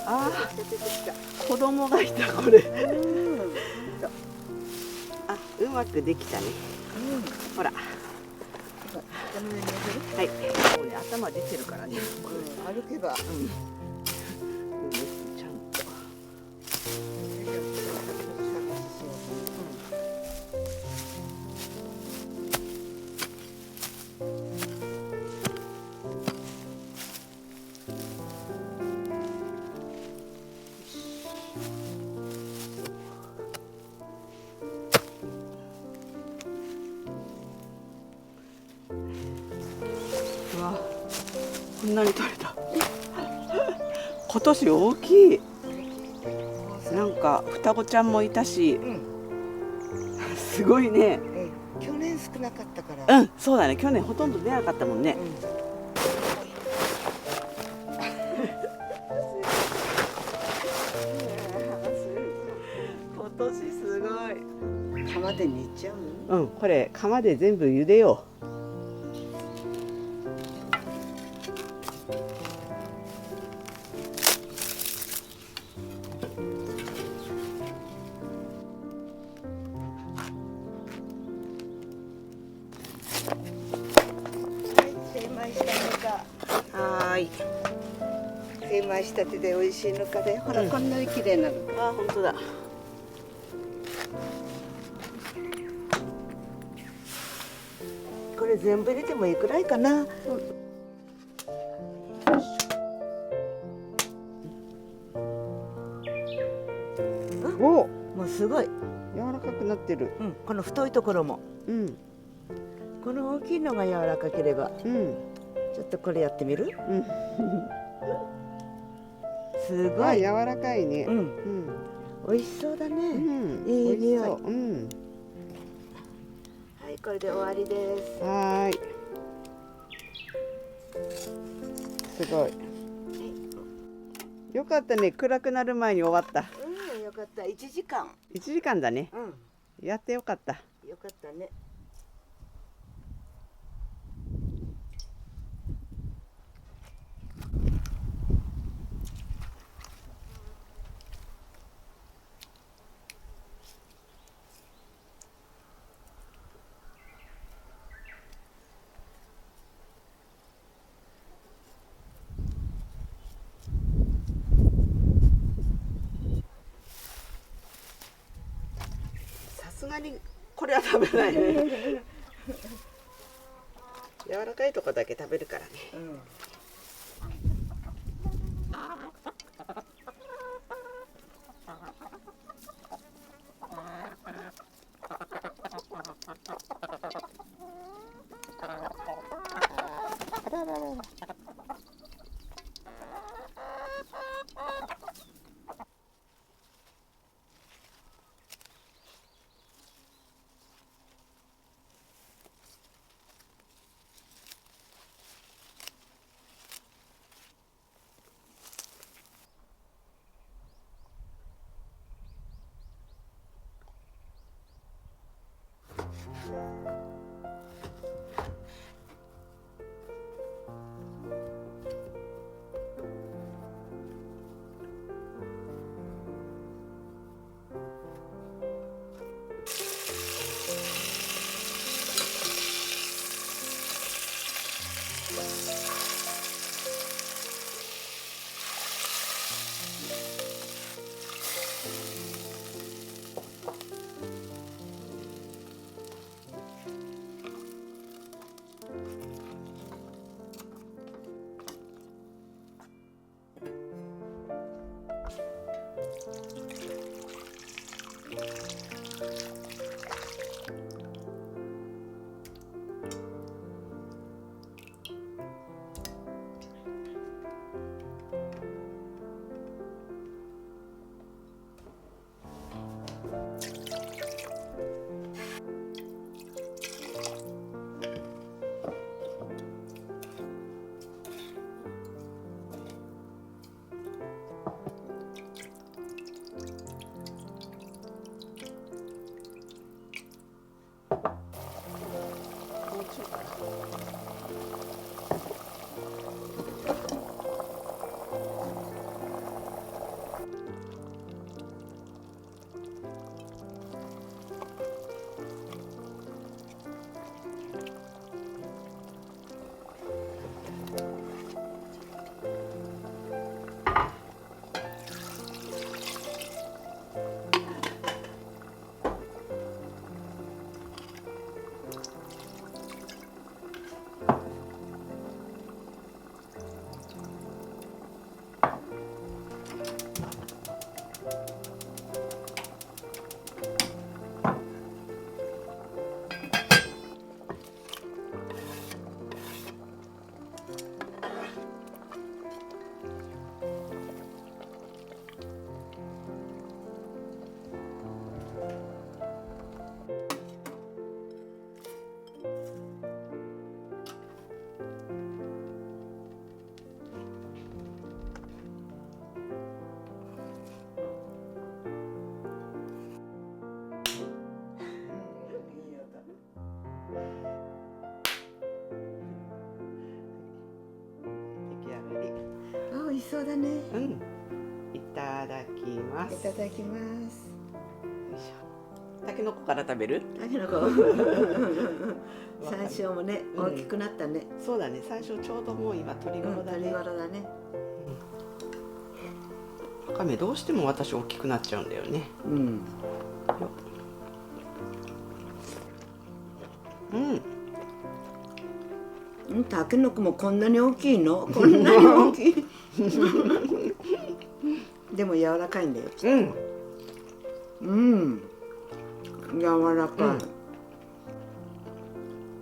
あー、子供がいたこれ。あ、うまくできたね。ほら。はい。もうね、頭出てるからね。歩けば。ちゃんと。うわ、こんなに取れた。今年大きい。なんか双子ちゃんもいたし、すごいね。去年少なかったから。うん、そうだね。去年ほとんど出なかったもんね。今年すごい。釜で煮ちゃうの？うん、これ釜で全部茹でよう。精米したのか。はーい。精米したてで美味しいのかで、ほら、こんなに綺麗なの。あ、本当だ。これ全部入れてもいいくらいかな。お、もうすごい。柔らかくなってる。この太いところも。うん、この大きいのが柔らかければ。うん、ちょっとこれやってみる？うん。すごい。あ、柔らかいね。うん。うん、美味しそうだね。うん、いい匂い。美味しそう。うん。はい、これで終わりです。はーい。すごい。よかったね。暗くなる前に終わった。よかった。1時間。 1時間だね。うやってよかった。ん、よかったね。さすがにこれは食べないね。柔らかいとこだけ食べるからね。あ、美味しそうだね。うん。いただきまいす。ただきます。よいしょ。たけのこから食べる？たけのこ。山椒もね、大きくなったね。そうだね。最初ちょうどもう今取り頃だ取りね。頃だね。わかめどうしても私大きくなっちゃうんだよね。うん。ようん。たけのこもこんなに大きいの？こんなに大きい。でも柔らかいんだよ。うん。うん。柔らかい。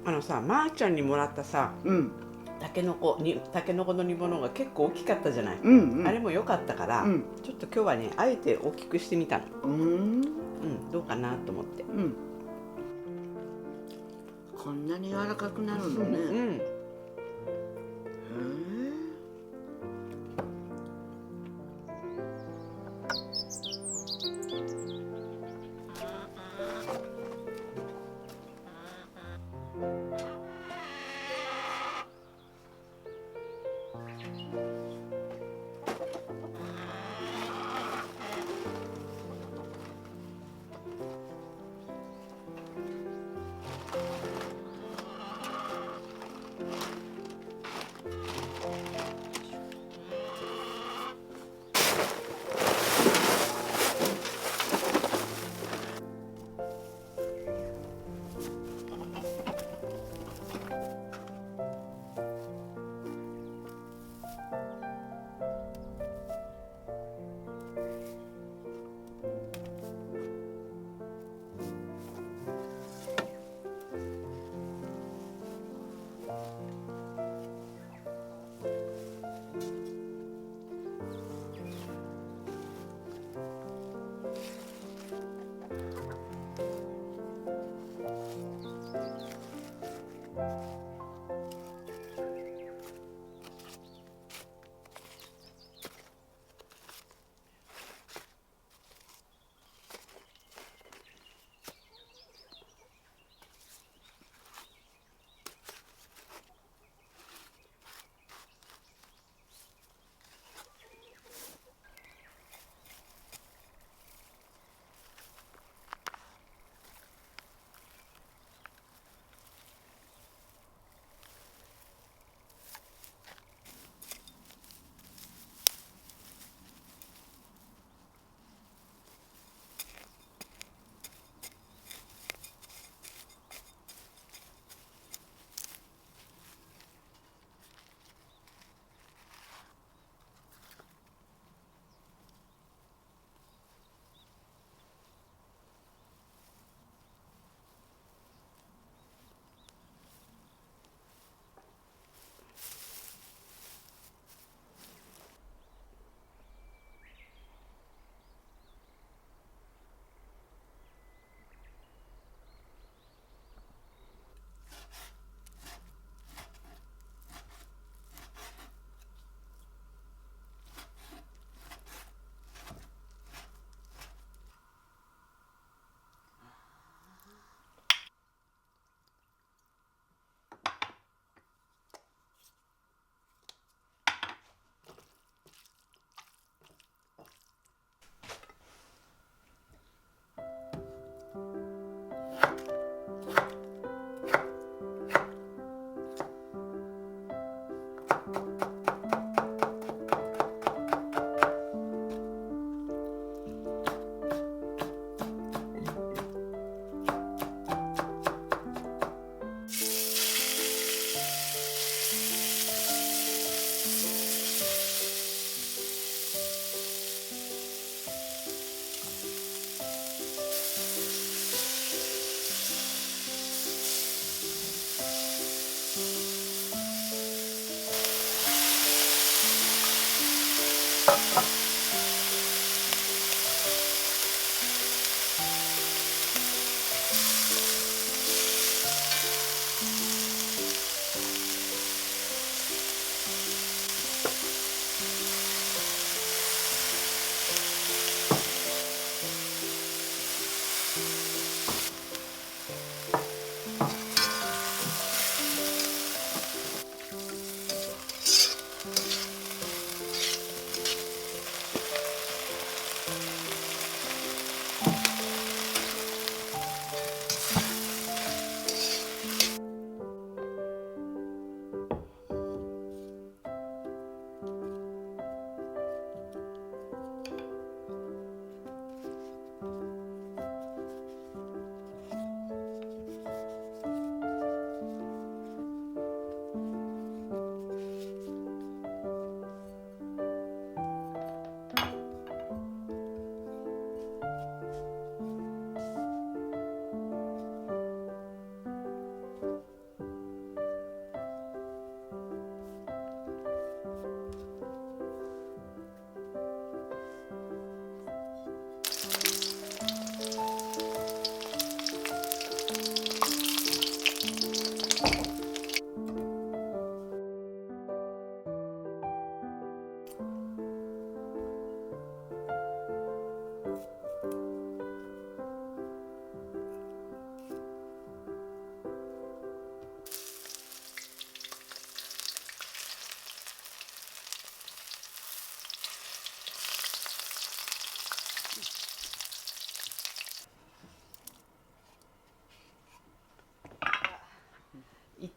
あのさ、まーちゃんにもらったさ、うん。たけのこの煮物が結構大きかったじゃない。うんうん。あれも良かったから、ちょっと今日はね、あえて大きくしてみたの。どうかなと思って。こんなに柔らかくなるのね。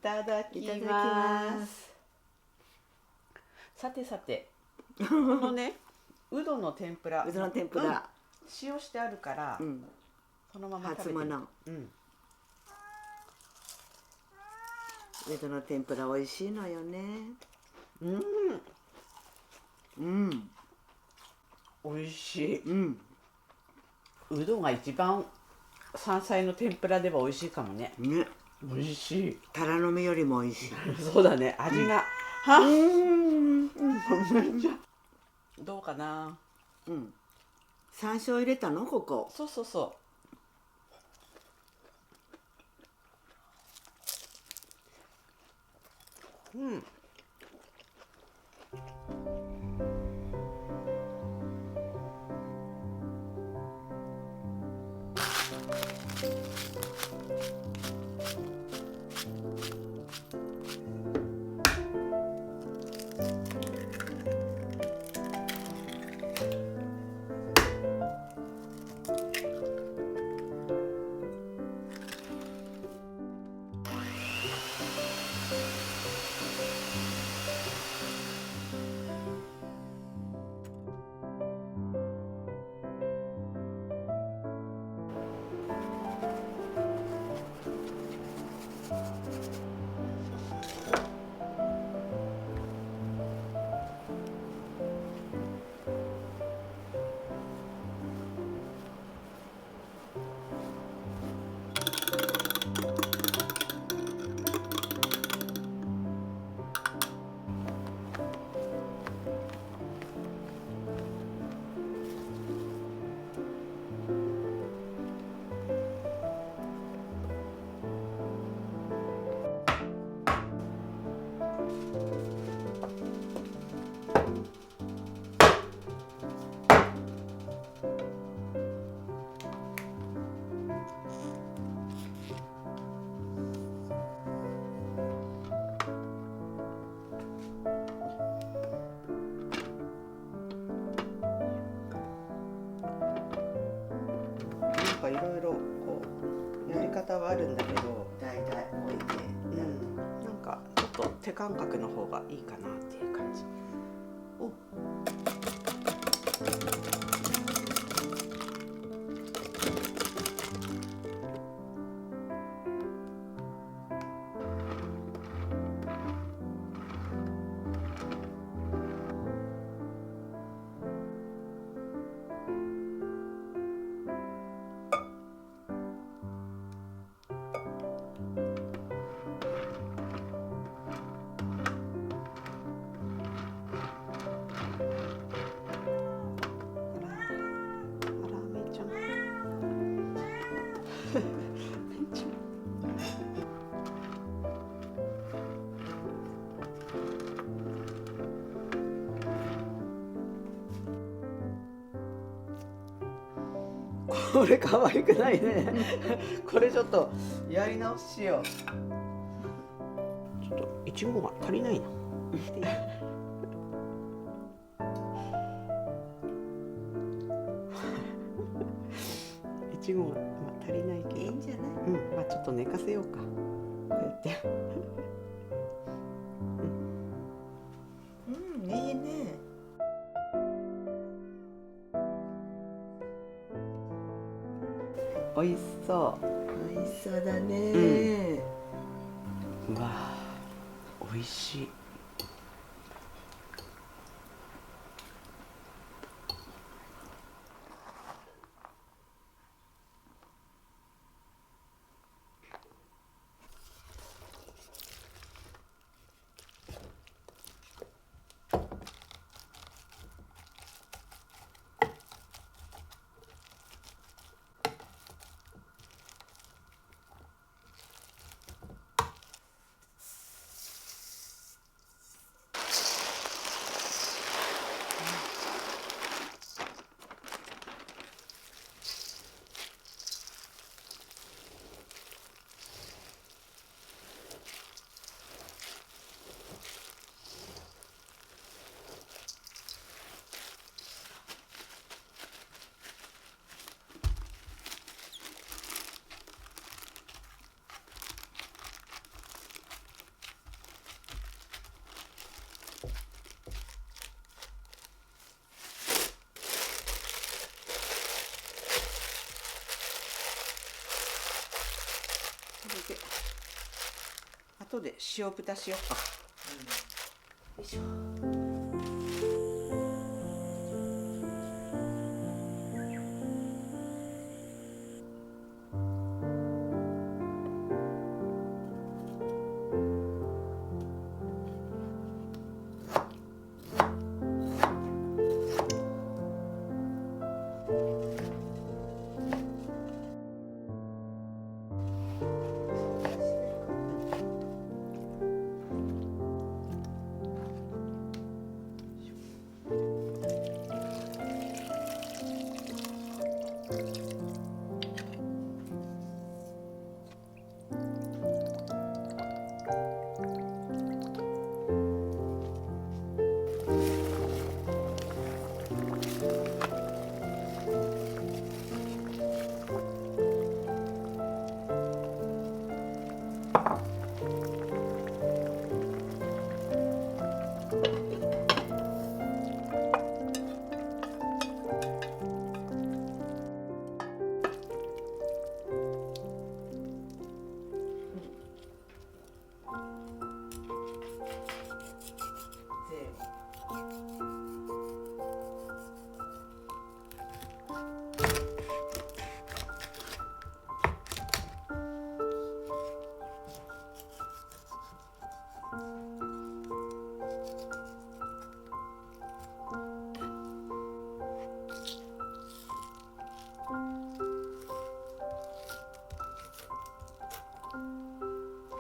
ただきいただきま。ますさてさて、このね、うどの天ぷら。うどの天ぷら。塩してあるから、うん。そのまま食べてみ初物。うん。うどの天ぷら美味しいのよね。うん。うん。美味しい。うん。うどんが一番山菜の天ぷらでは美味しいかもね。ね。美味しい。タラの芽よりも美味しい。そうだね、味が。はっ。めっちゃ。どうかな。うん。山椒入れたのここ。そうそうそう。うん。いろいろこうやり方はあるんだけど、大体置いて。なんかちょっと手感覚の方がいいかなっていう感じ。お。これ可愛くないね。これちょっとやり直ししよう。ちょっといちごが足りないな。いちごが足りないけど。いいんじゃない。まあちょっと寝かせようか。こうやって。うん、いいね。美味しそ美味しそうだね。う。うわ、美味しい。後で塩豚しようか。よいしょ。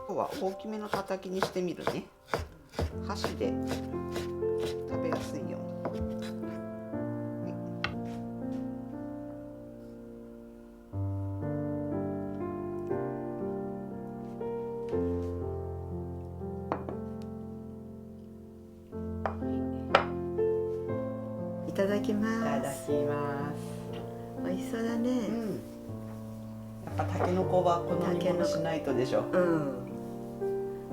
今日は大きめのたたきにしてみるね。箸で食べやすいように。いただきまいただす。きます。美味しそうだね。やっぱタケノコはこの煮物しないとでしょ。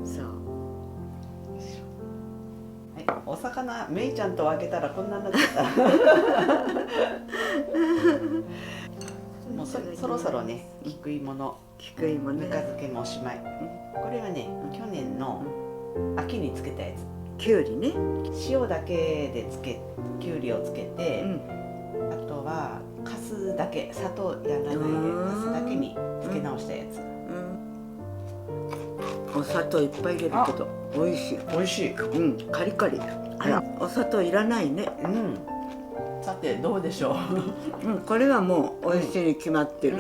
そう。はい、お魚めいちゃんと分けたらこんなになっちゃった。もうそろそろね、菊芋の菊芋ね。ぬか漬けもおしまい。これはね、去年の秋に漬けたやつ。きゅうりね。塩だけできゅうりをつけて、あとはかすだけ、砂糖やらないでかすだけに漬け直したやつ。お砂糖いっぱい入れるけど美味しい。美味しい。カリカリ。あら、お砂糖いらないね。さてどうでしょう。これはもう美味しいに決まってる。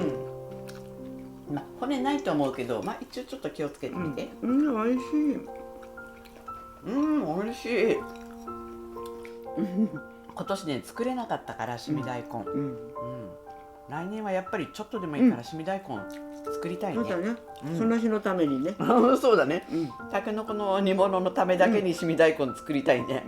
まあ骨ないと思うけど、まあ一応ちょっと気をつけてみて。美味しい。美味しい。今年ね作れなかったからしみ大根。来年はやっぱりちょっとでもいいからしみ大根作りたいね。そうだね。その日のためにね。そうだね。たけのこの煮物のためだけにしみ大根作りたいね。